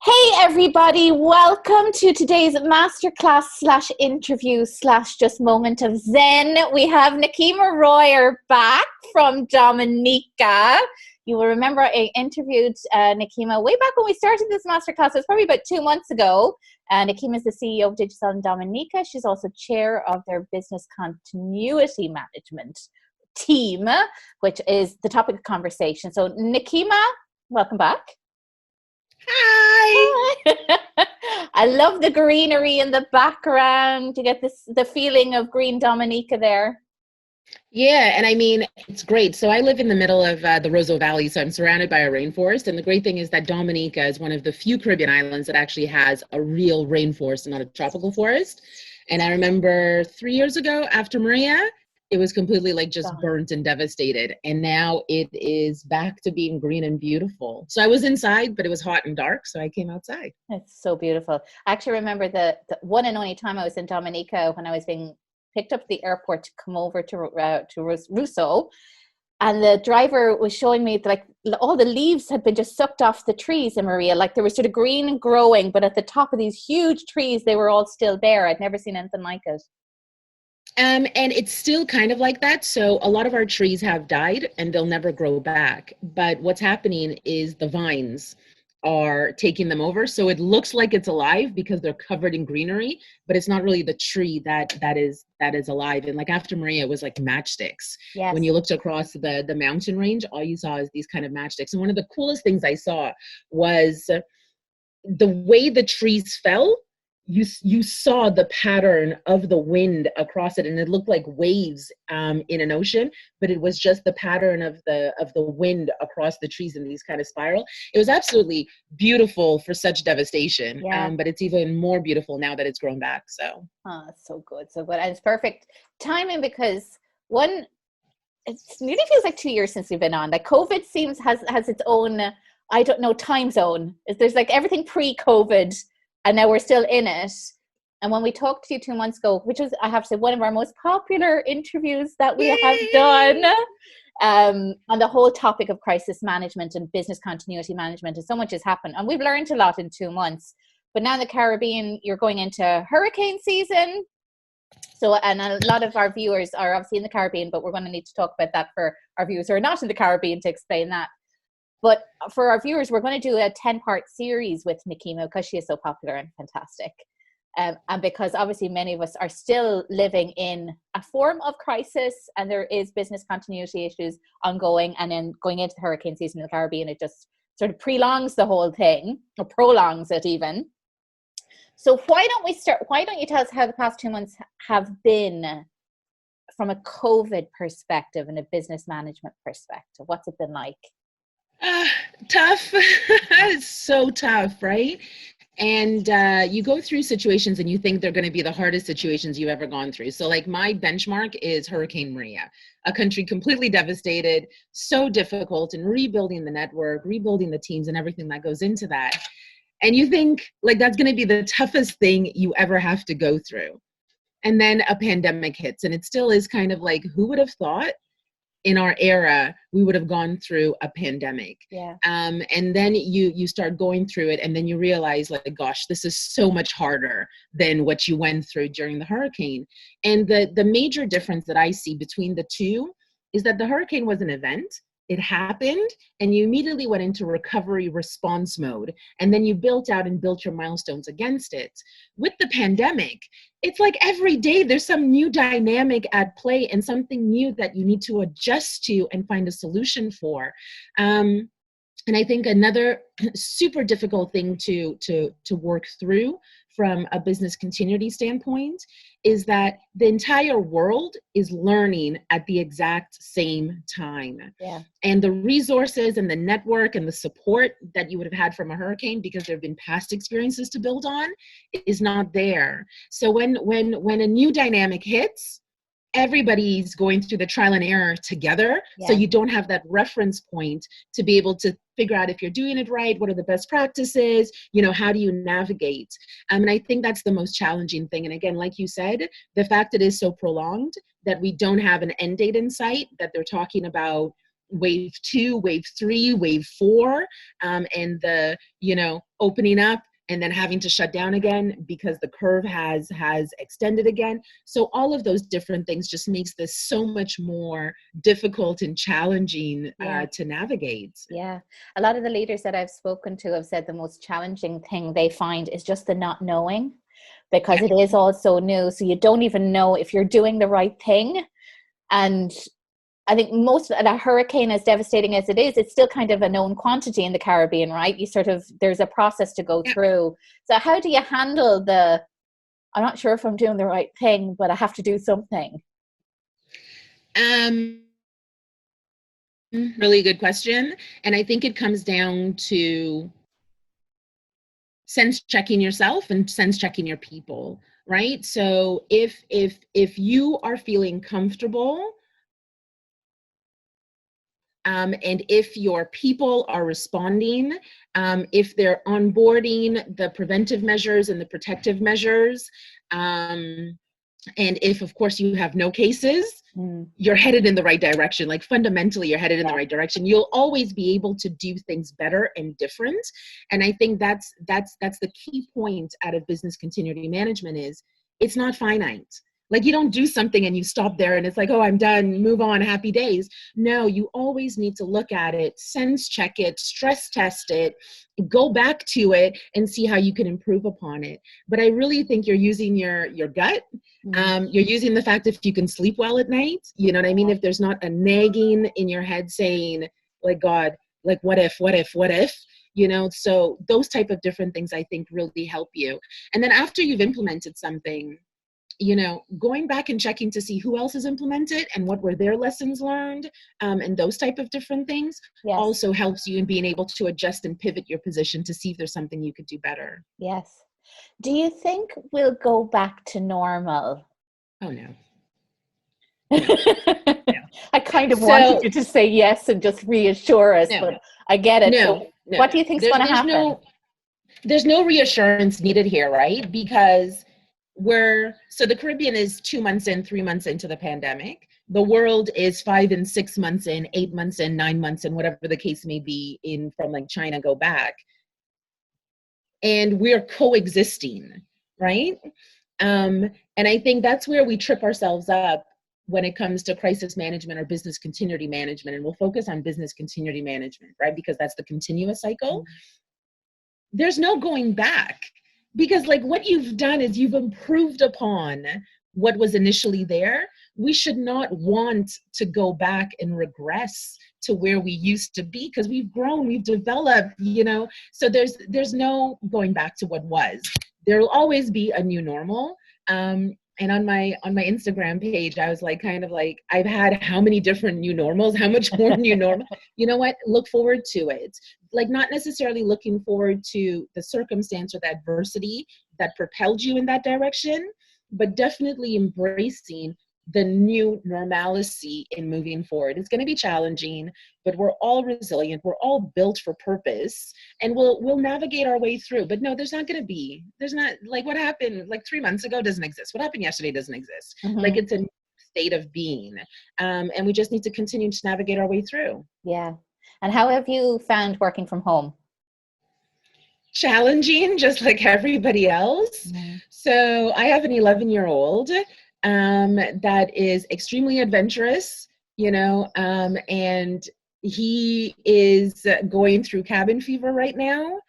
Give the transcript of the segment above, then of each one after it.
Hey everybody, welcome to today's masterclass slash interview slash just moment of zen. We have Nikima Royer back from Dominica. You will remember I interviewed Nikima way back when we started this masterclass. It was probably about 2 months ago. Nikima is the CEO of Digital in Dominica. She's also chair of their business continuity management team, which is the topic of conversation. So Nikima, welcome back. Hi. I love the greenery in the background. You get the feeling of green Dominica there. Yeah, and I mean, it's great. So I live in the middle of the Roseau Valley, so I'm surrounded by a rainforest. And the great thing is that Dominica is one of the few Caribbean islands that actually has a real rainforest and not a tropical forest. And I remember 3 years ago after Maria, it was completely like just burnt and devastated. And now it is back to being green and beautiful. So I was inside, but it was hot and dark, so I came outside. It's so beautiful. I actually remember the one and only time I was in Dominica when I was being picked up at the airport to come over to Rousseau, and the driver was showing me that, like, all the leaves had been just sucked off the trees in Maria. Like, there was sort of green and growing, but at the top of these huge trees, they were all still bare. I'd never seen anything like it. And it's still kind of like that. So a lot of our trees have died and they'll never grow back. But what's happening is the vines are taking them over. So it looks like it's alive because they're covered in greenery, but it's not really the tree that is alive. And like after Maria, it was like matchsticks. Yes. When you looked across the mountain range, all you saw is these kind of matchsticks. And one of the coolest things I saw was the way the trees fell. You saw the pattern of the wind across it, and it looked like waves in an ocean, but it was just the pattern of the wind across the trees in these kind of spiral. It was absolutely beautiful for such devastation. Yeah. But it's even more beautiful now that it's grown back. So it's so good, so good. And it's perfect timing because it really feels like 2 years since we've been on. Like, COVID has its own, I don't know, time zone. There's like everything pre-COVID, and now we're still in it. And when we talked to you 2 months ago, which was, I have to say, one of our most popular interviews that we have done, on the whole topic of crisis management and business continuity management, and so much has happened. And we've learned a lot in 2 months. But now in the Caribbean, you're going into hurricane season. So, and a lot of our viewers are obviously in the Caribbean, but we're going to need to talk about that for our viewers who are not in the Caribbean to explain that. But for our viewers, we're going to do a 10-part series with Nikima because she is so popular and fantastic. And because obviously many of us are still living in a form of crisis, and there is business continuity issues ongoing. And then going into the hurricane season in the Caribbean, it just sort of prolongs the whole thing, or prolongs it even. So why don't you tell us how the past 2 months have been from a COVID perspective and a business management perspective? What's it been like? Tough. It's so tough, right? And you go through situations and you think they're going to be the hardest situations you've ever gone through. So like my benchmark is Hurricane Maria, a country completely devastated, so difficult, and rebuilding the network, rebuilding the teams and everything that goes into that. And you think like that's going to be the toughest thing you ever have to go through. And then a pandemic hits, and it still is kind of like, who would have thought in our era we would have gone through a pandemic? Yeah. And then you start going through it, and then you realize, like, gosh, this is so much harder than what you went through during the hurricane. And the major difference that I see between the two is that the hurricane was an event. It happened, and you immediately went into recovery response mode, and then you built out and built your milestones against it. With the pandemic, it's like every day there's some new dynamic at play and something new that you need to adjust to and find a solution for. And I think another super difficult thing to work through from a business continuity standpoint is that the entire world is learning at the exact same time. Yeah. And the resources and the network and the support that you would have had from a hurricane, because there have been past experiences to build on, is not there. So when a new dynamic hits, everybody's going through the trial and error together. Yeah. So you don't have that reference point to be able to figure out if you're doing it right, what are the best practices, how do you navigate? And I think that's the most challenging thing. And again, like you said, the fact it is so prolonged that we don't have an end date in sight, that they're talking about wave 2, wave 3, wave 4, and the, opening up and then having to shut down again because the curve has extended again. So all of those different things just makes this so much more difficult and challenging to navigate. Yeah. A lot of the leaders that I've spoken to have said the most challenging thing they find is just the not knowing, because it is all so new. So you don't even know if you're doing the right thing. And I think most of a hurricane, as devastating as it is, it's still kind of a known quantity in the Caribbean, right? There's a process to go through. So how do you handle I'm not sure if I'm doing the right thing, but I have to do something? Really good question. And I think it comes down to sense checking yourself and sense checking your people, right? So if you are feeling comfortable, and if your people are responding, if they're onboarding the preventive measures and the protective measures, and if, of course, you have no cases, you're headed in the right direction. Like fundamentally, you're headed in the right direction. You'll always be able to do things better and different. And I think that's the key point out of business continuity management is it's not finite. Like you don't do something and you stop there and it's like, oh, I'm done, move on, happy days. No, you always need to look at it, sense check it, stress test it, go back to it and see how you can improve upon it. But I really think you're using your gut. You're using the fact if you can sleep well at night, you know what I mean? If there's not a nagging in your head saying, like, God, like, what if, so those type of different things I think really help you. And then after you've implemented something, going back and checking to see who else has implemented and what were their lessons learned, and those type of different things also helps you in being able to adjust and pivot your position to see if there's something you could do better. Yes. Do you think we'll go back to normal? Oh, no. I kind of wanted you to say yes and just reassure us, but I get it. So what do you think is going to happen? There's no reassurance needed here, right? Because the Caribbean is 2 months in, 3 months into the pandemic. The world is 5 and 6 months in, 8 months in, 9 months in, whatever the case may be, in from like China go back. And we're coexisting, right? And I think that's where we trip ourselves up when it comes to crisis management or business continuity management. And we'll focus on business continuity management, right? Because that's the continuous cycle. There's no going back. Because like what you've done is you've improved upon what was initially there. We should not want to go back and regress to where we used to be because we've grown, we've developed, so there's no going back to what was. There will always be a new normal. And on my Instagram page, I was like, kind of like, I've had how many different new normals, how much more new normal, you know what, look forward to it. Like not necessarily looking forward to the circumstance or the adversity that propelled you in that direction, but definitely embracing the new normalcy in moving forward. It's going to be challenging, but we're all resilient. We're all built for purpose, and we'll navigate our way through. But no, there's not like what happened like 3 months ago doesn't exist. What happened yesterday doesn't exist. Like it's a state of being, and we just need to continue to navigate our way through. Yeah. And how have you found working from home? Challenging, just like everybody else. So I have an 11-year-old that is extremely adventurous, and he is going through cabin fever right now.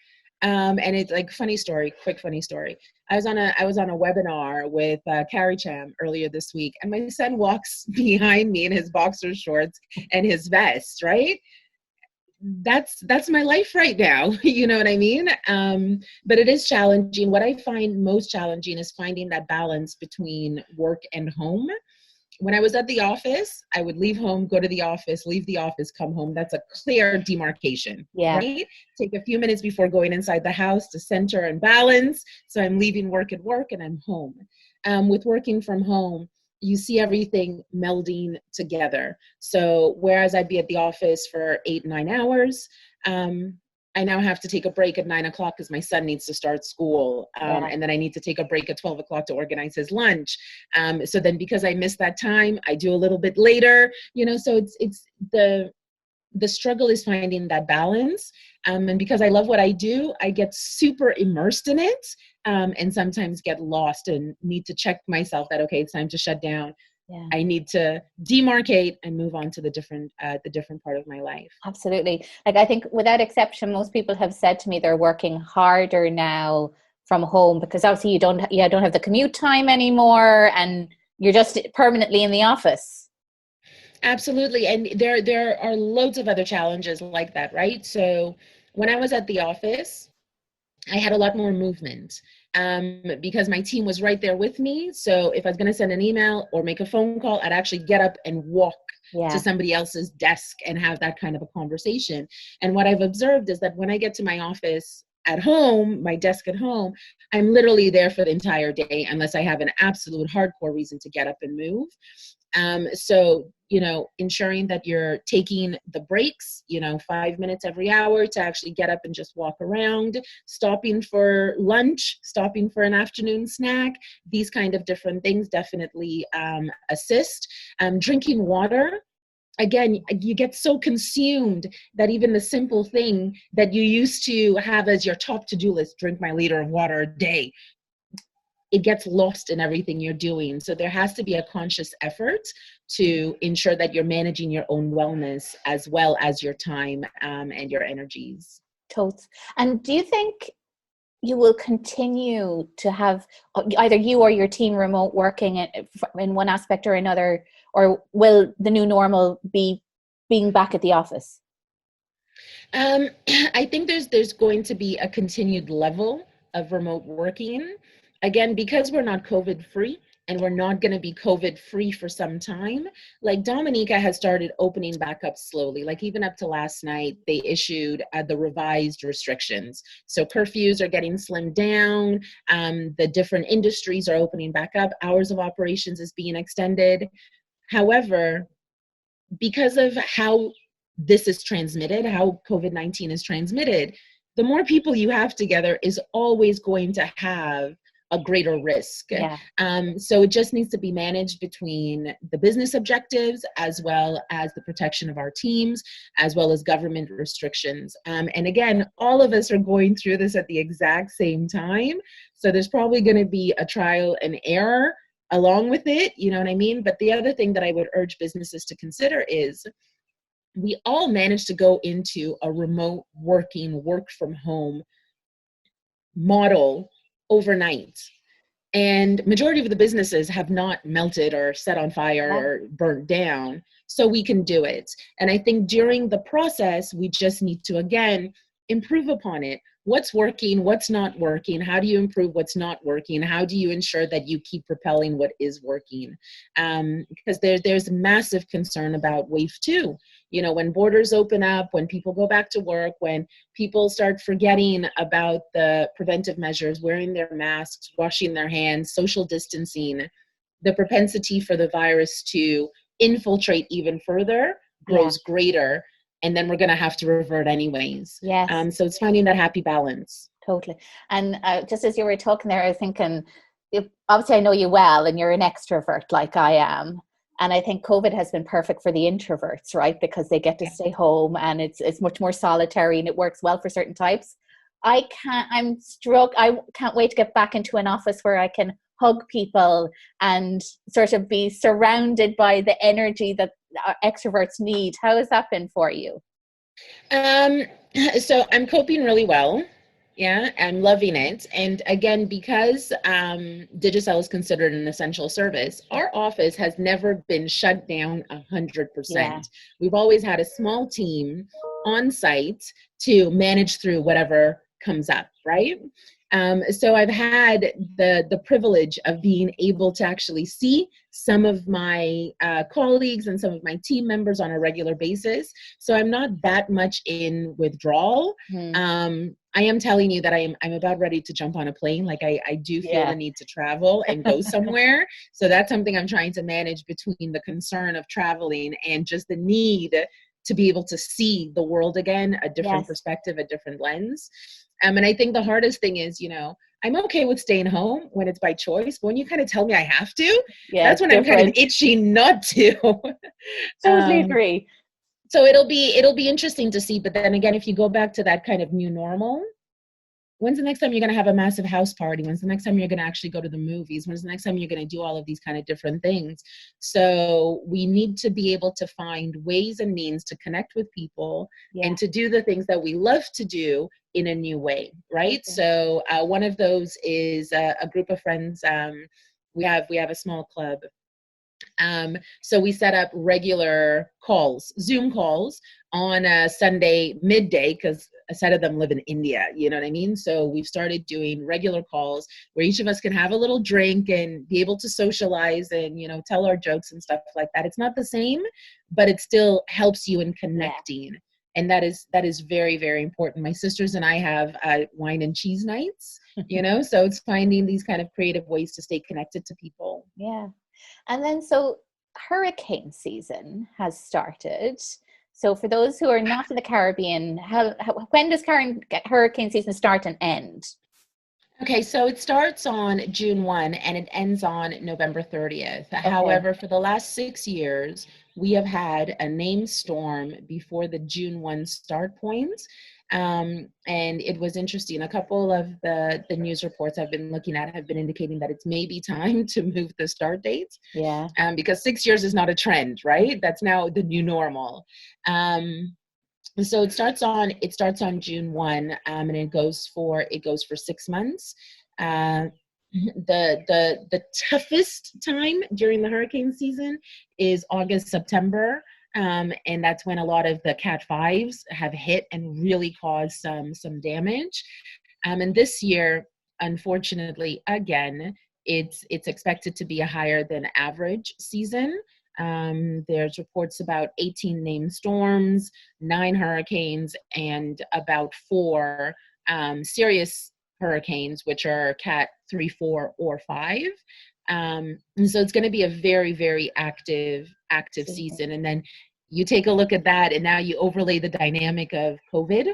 And it's like quick funny story. I was on a webinar with Carrie Cham earlier this week, and my son walks behind me in his boxer shorts and his vest, right? That's my life right now. You know what I mean? But it is challenging. What I find most challenging is finding that balance between work and home. When I was at the office, I would leave home, go to the office, leave the office, come home. That's a clear demarcation, right? Take a few minutes before going inside the house to center and balance. So I'm leaving work at work and I'm home. With working from home, you see everything melding together. So whereas I'd be at the office for 8-9 hours, I now have to take a break at 9 o'clock because my son needs to start school. And then I need to take a break at 12 o'clock to organize his lunch. So then because I missed that time, I do a little bit later, so it's the struggle is finding that balance. And because I love what I do, I get super immersed in it, and sometimes get lost and need to check myself that, okay, it's time to shut down. Yeah. I need to demarcate and move on to the different part of my life. Absolutely. Like, I think without exception, most people have said to me they're working harder now from home because obviously you don't have the commute time anymore, and you're just permanently in the office. Absolutely. And there are loads of other challenges like that, right? So when I was at the office, I had a lot more movement, because my team was right there with me. So if I was going to send an email or make a phone call, I'd actually get up and walk to Yeah. somebody else's desk and have that kind of a conversation. And what I've observed is that when I get to my office at home, my desk at home, I'm literally there for the entire day unless I have an absolute hardcore reason to get up and move. So, ensuring that you're taking the breaks, 5 minutes every hour to actually get up and just walk around, stopping for lunch, stopping for an afternoon snack, these kind of different things definitely assist. Drinking water. Again, you get so consumed that even the simple thing that you used to have as your top to-do list, drink my liter of water a day, it gets lost in everything you're doing. So there has to be a conscious effort to ensure that you're managing your own wellness as well as your time, and your energies. Totes. And do you think you will continue to have either you or your team remote working in one aspect or another, or will the new normal be being back at the office? I think there's going to be a continued level of remote working. Again, because we're not COVID free and we're not going to be COVID free for some time, like Dominica has started opening back up slowly. Like even up to last night, they issued the revised restrictions. So curfews are getting slimmed down. The different industries are opening back up. Hours of operations is being extended. However, because of how this is transmitted, how COVID-19 is transmitted, the more people you have together is always going to have a greater risk. Yeah. So it just needs to be managed between the business objectives as well as the protection of our teams, as well as government restrictions. And again, all of us are going through this at the exact same time. So there's probably going to be a trial and error along with it, you know what I mean? But the other thing that I would urge businesses to consider is we all managed to go into a remote working, work from home model overnight. And majority of the businesses have not melted or set on fire or burnt down. So we can do it. And I think during the process, we just need to, again, improve upon it. What's working, what's not working? How do you improve what's not working? How do you ensure that you keep propelling what is working? Because there's massive concern about wave two. When borders open up, when people go back to work, when people start forgetting about the preventive measures, wearing their masks, washing their hands, social distancing, the propensity for the virus to infiltrate even further grows greater. And then we're going to have to revert anyways. Yes. So it's finding that happy balance. Totally. And just as you were talking there, I was thinking, obviously I know you well and you're an extrovert like I am. And I think COVID has been perfect for the introverts, right? Because they get to stay home and it's much more solitary and it works well for certain types. I can't wait to get back into an office where I can hug people and sort of be surrounded by the energy that extroverts need. How has that been for you? So I'm coping really well. Yeah, I'm loving it. And again, because Digicel is considered an essential service, our office has never been shut down 100%. Yeah. We've always had a small team on site to manage through whatever comes up, right? So I've had the privilege of being able to actually see some of my colleagues and some of my team members on a regular basis. So I'm not that much in withdrawal. I am telling you that I'm about ready to jump on a plane. Like I do feel the need to travel and go somewhere. So that's something I'm trying to manage between the concern of traveling and just the need to be able to see the world again, a different perspective, a different lens. And I think the hardest thing is, I'm okay with staying home when it's by choice, but when you kind of tell me I have to, that's when I'm kind of itching not to. Totally agree. So it'll be interesting to see. But then again, if you go back to that kind of new normal, when's the next time you're going to have a massive house party? When's the next time you're going to actually go to the movies? When's the next time you're going to do all of these kind of different things? So we need to be able to find ways and means to connect with people and to do the things that we love to do in a new way, right? Okay. So one of those is a group of friends. We have a small club. So we set up regular calls, Zoom calls on a Sunday midday, because a set of them live in India, you know what I mean? So we've started doing regular calls where each of us can have a little drink and be able to socialize and, you know, tell our jokes and stuff like that. It's not the same, but it still helps you in connecting. Yeah. And that is very, very important. My sisters and I have wine and cheese nights, you know, so it's finding these kind of creative ways to stay connected to people. Yeah. And then, so hurricane season has started. So for those who are not in the Caribbean, when does hurricane season start and end? Okay, so it starts on June 1 and it ends on November 30th. Okay. However, for the last 6 years, we have had a named storm before the June 1 start point. And it was interesting. A couple of the news reports I've been looking at have been indicating that it's maybe time to move the start date. Yeah. Because 6 years is not a trend, right? That's now the new normal. So it starts on June 1, and it goes for 6 months. The toughest time during the hurricane season is August, September. And that's when a lot of the Cat 5s have hit and really caused some damage. And this year, unfortunately, again, it's expected to be a higher than average season. There's reports about 18 named storms, 9 hurricanes, and about 4 serious hurricanes, which are Cat 3, 4, or 5. And so it's going to be a very, very active season. And then you take a look at that, and now you overlay the dynamic of COVID,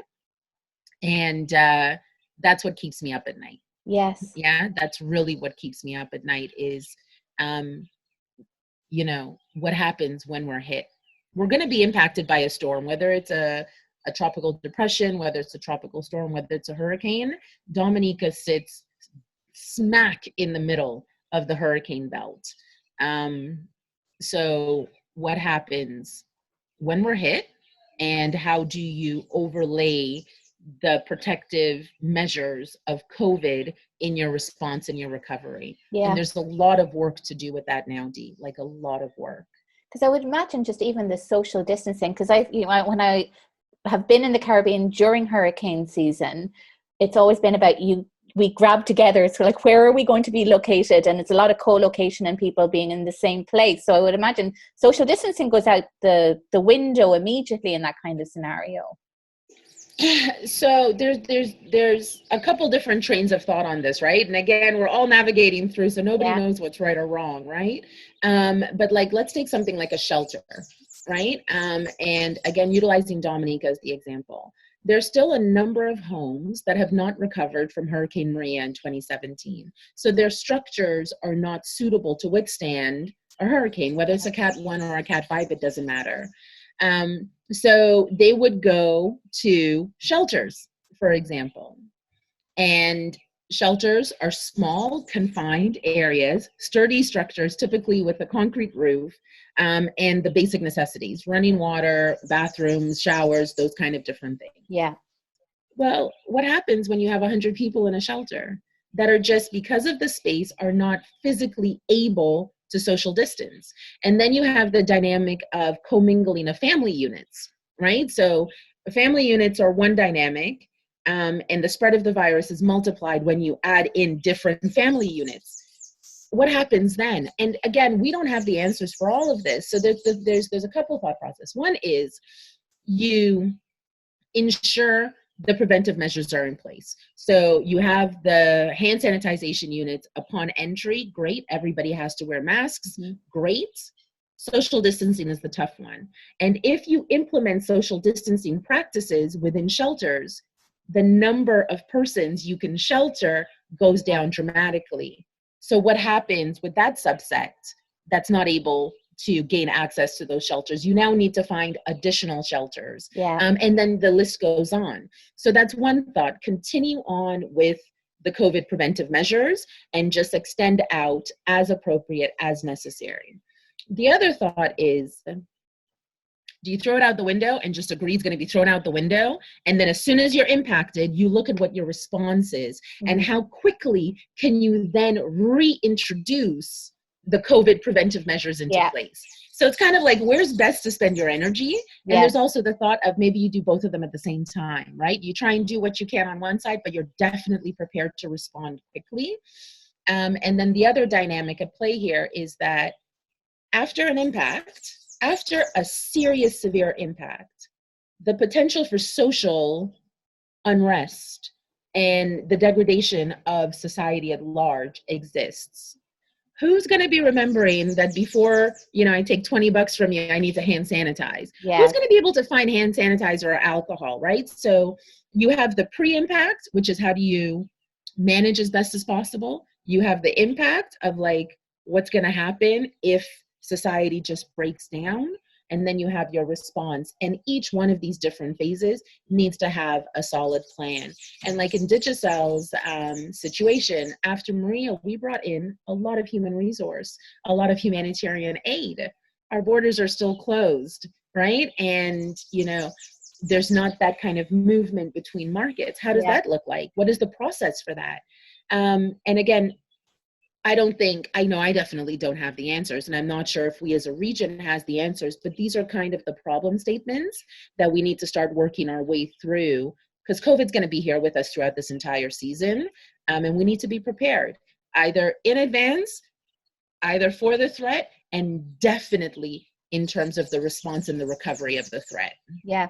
and that's what keeps me up at night. Yes. Yeah, that's really what keeps me up at night is, you know, what happens when we're hit. We're going to be impacted by a storm, whether it's a tropical depression, whether it's a tropical storm, whether it's a hurricane. Dominica sits smack in the middle of the hurricane belt. So what happens when we're hit, and how do you overlay the protective measures of COVID in your response and your recovery? Yeah. And there's a lot of work to do with that now, Dee, like a lot of work. Because I would imagine just even the social distancing, because when I have been in the Caribbean during hurricane season, it's always been about we grab together. So like, where are we going to be located? And it's a lot of co-location and people being in the same place. So I would imagine social distancing goes out the window immediately in that kind of scenario. So there's a couple different trains of thought on this, right? And again, we're all navigating through, so nobody knows what's right or wrong, right? But like, let's take something like a shelter, right? And again, utilizing Dominica as the example. There's still a number of homes that have not recovered from Hurricane Maria in 2017. So their structures are not suitable to withstand a hurricane, whether it's a Cat 1 or a Cat 5, it doesn't matter. So they would go to shelters, for example. And shelters are small, confined areas, sturdy structures, typically with a concrete roof, and the basic necessities, running water, bathrooms, showers, those kind of different things. Yeah. Well, what happens when you have 100 people in a shelter that are just, because of the space, are not physically able to social distance? And then you have the dynamic of commingling of family units, right? So family units are one dynamic, and the spread of the virus is multiplied when you add in different family units. What happens then? And again, we don't have the answers for all of this. So there's a couple thought process. One is you ensure the preventive measures are in place. So you have the hand sanitization units upon entry. Great. Everybody has to wear masks. Mm-hmm. Great. Social distancing is the tough one. And if you implement social distancing practices within shelters, the number of persons you can shelter goes down dramatically. So what happens with that subset that's not able to gain access to those shelters. You now need to find additional shelters. Yeah. And then the list goes on. So that's one thought. Continue on with the COVID preventive measures and just extend out as appropriate as necessary. The other thought is, do you throw it out the window and just agree it's going to be thrown out the window? And then as soon as you're impacted, you look at what your response is and how quickly can you then reintroduce the COVID preventive measures into place. So it's kind of like, where's best to spend your energy? And there's also the thought of maybe you do both of them at the same time, right? You try and do what you can on one side, but you're definitely prepared to respond quickly. And then the other dynamic at play here is that after an impact, after a serious, severe impact, the potential for social unrest and the degradation of society at large exists. Who's going to be remembering that before, I take $20 from you, I need to hand sanitize? Who's going to be able to find hand sanitizer or alcohol, right? So you have the pre-impact, which is how do you manage as best as possible? You have the impact of like, what's going to happen if society just breaks down? And then you have your response. And each one of these different phases needs to have a solid plan. And like in Digicel's situation, after Maria, we brought in a lot of human resource, a lot of humanitarian aid. Our borders are still closed, right? And, there's not that kind of movement between markets. How does that look like? What is the process for that? And again, I know I definitely don't have the answers, and I'm not sure if we as a region has the answers, but these are kind of the problem statements that we need to start working our way through, because COVID's going to be here with us throughout this entire season, and we need to be prepared, either in advance, either for the threat, and definitely in terms of the response and the recovery of the threat. Yeah.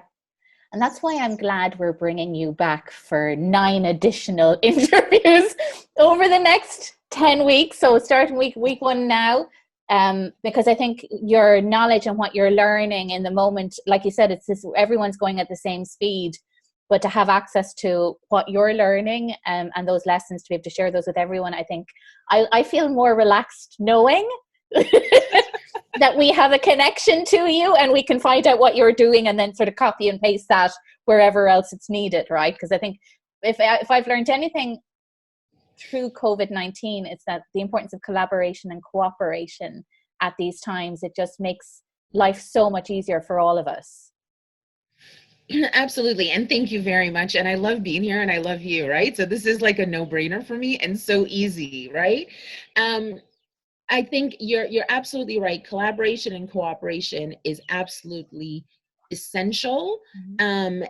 And that's why I'm glad we're bringing you back for 9 additional interviews over the next 10 weeks. So starting week 1 now, because I think your knowledge and what you're learning in the moment, like you said, it's just everyone's going at the same speed, but to have access to what you're learning and those lessons, to be able to share those with everyone, I think I feel more relaxed knowing that we have a connection to you and we can find out what you're doing and then sort of copy and paste that wherever else it's needed, right? Because I think if I've learned anything through COVID-19, it's that the importance of collaboration and cooperation at these times. It just makes life so much easier for all of us. Absolutely. And thank you very much. And I love being here and I love you, right? So this is like a no-brainer for me and so easy, right? I think you're absolutely right. Collaboration and cooperation is absolutely essential. And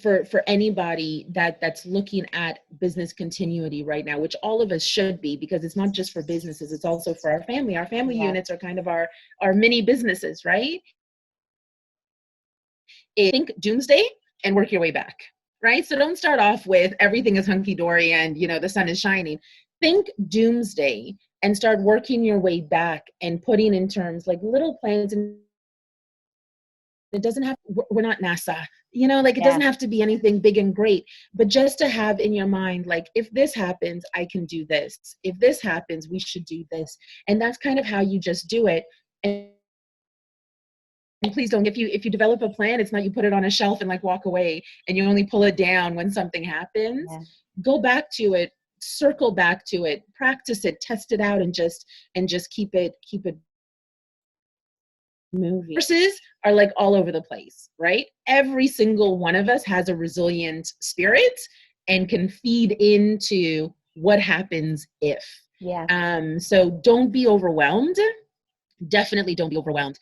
for anybody that's looking at business continuity right now, which all of us should be, because it's not just for businesses, it's also for our family. Our family units are kind of our mini businesses, right? Think doomsday and work your way back. Right? So don't start off with everything is hunky-dory and, the sun is shining. Think doomsday and start working your way back and putting in terms like little plans. And it doesn't have, we're not NASA, it doesn't have to be anything big and great, but just to have in your mind, like, if this happens, I can do this. If this happens, we should do this. And that's kind of how you just do it. And please don't, if you develop a plan, it's not you put it on a shelf and like walk away and you only pull it down when something happens. Go back to it, circle back to it, practice it, test it out, and just keep it moving. Resources are like all over the place, right? Every single one of us has a resilient spirit and can feed into what happens if. So don't be overwhelmed. Definitely don't be overwhelmed.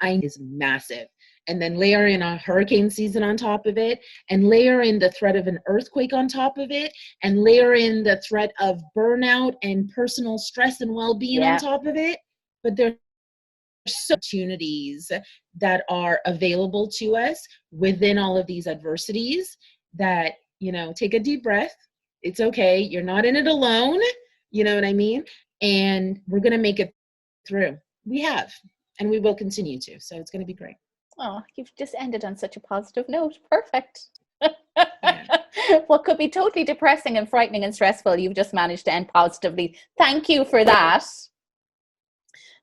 Is massive. And then layer in a hurricane season on top of it, and layer in the threat of an earthquake on top of it, and layer in the threat of burnout and personal stress and well-being on top of it. But there's so opportunities that are available to us within all of these adversities that, take a deep breath. It's okay. You're not in it alone. You know what I mean? And we're going to make it through. We have. And we will continue to. So it's going to be great. Oh, you've just ended on such a positive note. Perfect. what could be totally depressing and frightening and stressful, you've just managed to end positively. Thank you for that.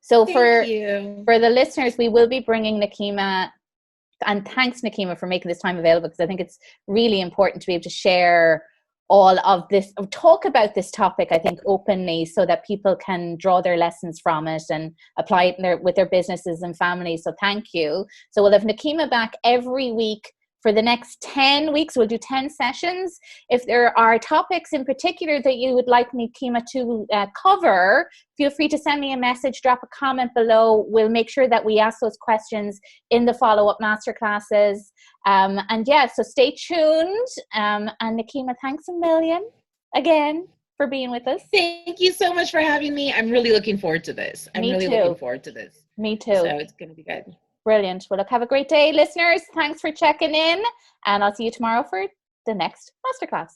So Thank you. for the listeners, we will be bringing Nikima, and thanks Nikima for making this time available, because I think it's really important to be able to share all of this, talk about this topic, I think, openly, so that people can draw their lessons from it and apply it with their businesses and families. So thank you. So we'll have Nikima back every week for the next 10 weeks. We'll do 10 sessions. If there are topics in particular that you would like Nikima to cover, feel free to send me a message, drop a comment below. We'll make sure that we ask those questions in the follow-up masterclasses. And yeah, so stay tuned. And Nikima, thanks a million again for being with us. Thank you so much for having me. I'm really looking forward to this. Me too. Looking forward to this. Me too. So it's going to be good. Brilliant. Well, look, have a great day, listeners. Thanks for checking in. And I'll see you tomorrow for the next masterclass.